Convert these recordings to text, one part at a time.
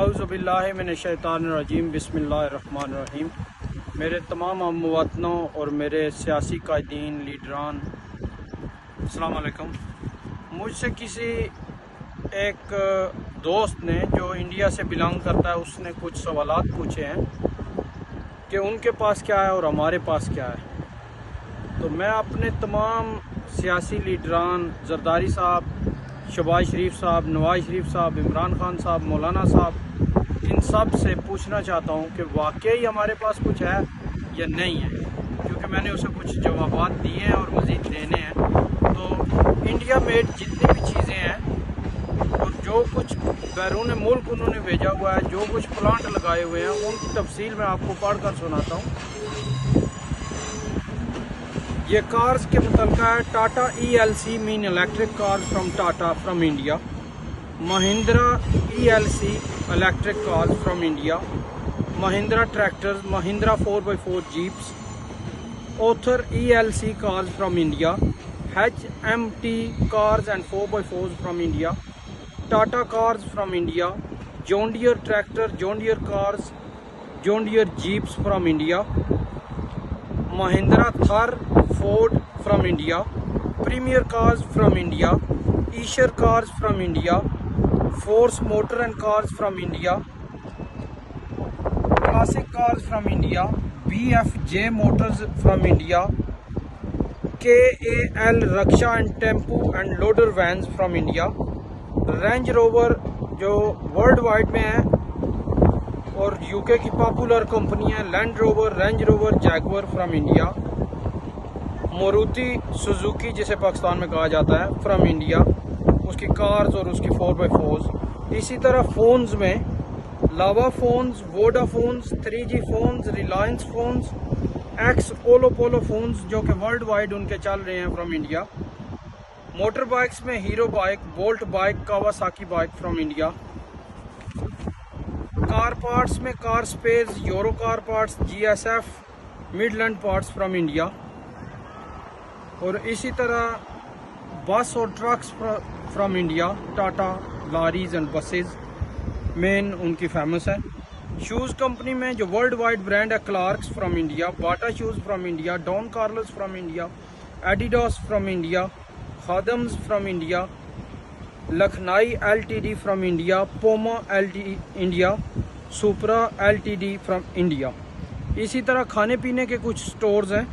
औज़ुबिल्लाहि मिनश्शैतानिर्रजीम बिस्मिल्लाहिर्रहमानिर्रहीम। मेरे तमाम हमवतनों और मेरे सियासी कायदीन लीडरान अस्सलाम वालेकुम। मुझसे किसी एक दोस्त ने जो इंडिया से बिलोंग करता है उसने कुछ सवालात पूछे हैं कि उनके पास क्या है और हमारे पास क्या है। तो मैं अपने तमाम सियासी लीडरान जरदारी साहब, शहबाज शरीफ साहब, नवाज शरीफ साहब, इमरान खान साहब, मौलाना साहब, इन सब से पूछना चाहता हूँ कि वाकई हमारे पास कुछ है या नहीं है, क्योंकि मैंने उसे कुछ जवाबात दिए हैं और मज़ीद देने हैं। तो इंडिया मेड जितनी भी चीज़ें हैं और जो कुछ बैरून मुल्क उन्होंने भेजा हुआ है, जो कुछ प्लांट लगाए हुए हैं, उनकी तफसील मैं आपको पढ़ कर सुनाता हूँ। ये कार्स के मुतल्लिक़ है। Tata ELC mean electric cars from Tata from India. Mahindra ELC electric cars from India. Mahindra tractors, Mahindra 4x4 jeeps. Other ELC cars from India. HMT cars and 4x4 from India. Tata cars from India. John Deere tractor, John Deere cars, John Deere jeeps from India. Mahindra थर, Ford from India, Premier cars from India, Eicher cars from India, Force motor and cars from India, Classic cars from India, BFJ motors from India, KAL rickshaw and tempo and loader vans from India, Range Rover जो world wide में है और UK की popular company है, land rover, range rover, Jaguar from India. Maruti Suzuki जिसे पाकिस्तान में कहा जाता है फ्रॉम इंडिया, उसकी कार्स और उसकी 4x4। इसी तरह फ़ोन्स में Lava phones, Vodafones, 3G phones, Reliance phones, Xolo polo phones जो कि वर्ल्ड वाइड उनके चल रहे हैं फ्रॉम इंडिया। मोटर बाइक्स में Hero bike, Bolt bike, Kawasaki bike from India. Car parts में car spares, Euro car parts, GSF, Midland parts from India. और इसी तरह बस और trucks from India, Tata lorries and buses मेन उनकी फेमस है। Shoes company में जो वर्ल्ड वाइड ब्रांड है, Clarks from India, Bata shoes from India, Don Carlos from India, Adidas from India, Khadims from India, लखनई LTD फ्रॉम इंडिया, पोमा LTD India, सुपरा LTD from India. इसी तरह खाने पीने के कुछ स्टोर्स हैं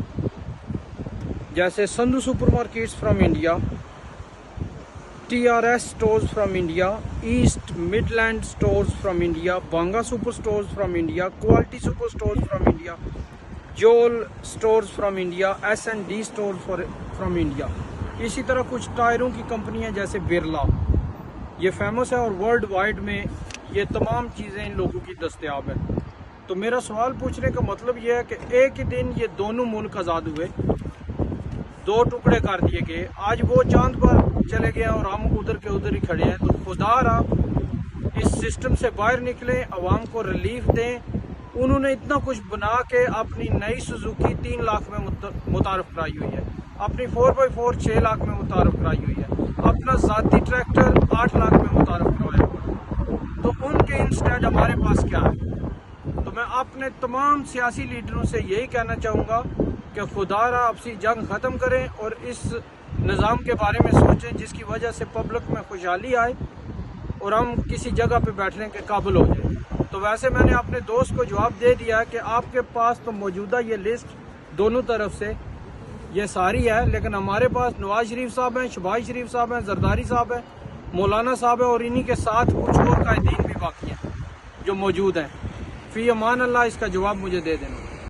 जैसे Sandhu supermarkets from India, TRS stores from India, east midland stores from India, Banga super stores from India, quality super stores from India, जोल stores from India, S&D store from India. इसी तरह कुछ टायरों की कंपनियां जैसे बिरला, ये फेमस है और वर्ल्ड वाइड में ये तमाम चीज़ें इन लोगों की दस्तयाब है। तो मेरा सवाल पूछने का मतलब यह है कि एक ही दिन ये दोनों मुल्क आज़ाद हुए, दो टुकड़े कर दिए गए, आज वो चांद पर चले गए और हम उधर के उधर ही खड़े हैं। तो खुदारा इस सिस्टम से बाहर निकले, आवाम को रिलीफ दें। उन्होंने इतना कुछ बना के अपनी नई सुजुकी 3 लाख में मुतारफ कराई हुई है, अपनी 4x4 6 लाख में मुतारफ कराई हुई है, अपना ज़ाती ट्रैक्टर 8 लाख में मुतारफ करवाया हुआ है। तो उनके इंस्टेड हमारे पास क्या है? तो मैं अपने तमाम सियासी लीडरों से यही कहना चाहूँगा कि खुदारा आपसी जंग ख़त्म करें और इस निज़ाम के बारे में सोचें जिसकी वजह से पब्लिक में खुशहाली आए और हम किसी जगह पे बैठने के काबिल हो जाए। तो वैसे मैंने अपने दोस्त को जवाब दे दिया है कि आपके पास तो मौजूदा ये लिस्ट दोनों तरफ से ये सारी है, लेकिन हमारे पास नवाज शरीफ साहब हैं, शहबाज शरीफ साहब हैं, जरदारी साहब हैं, मौलाना साहब हैं और इन्हीं के साथ कुछ और कायदीन भी बाकी हैं जो मौजूद हैं। फ़ी अमान अल्लाह, इसका जवाब मुझे दे देना।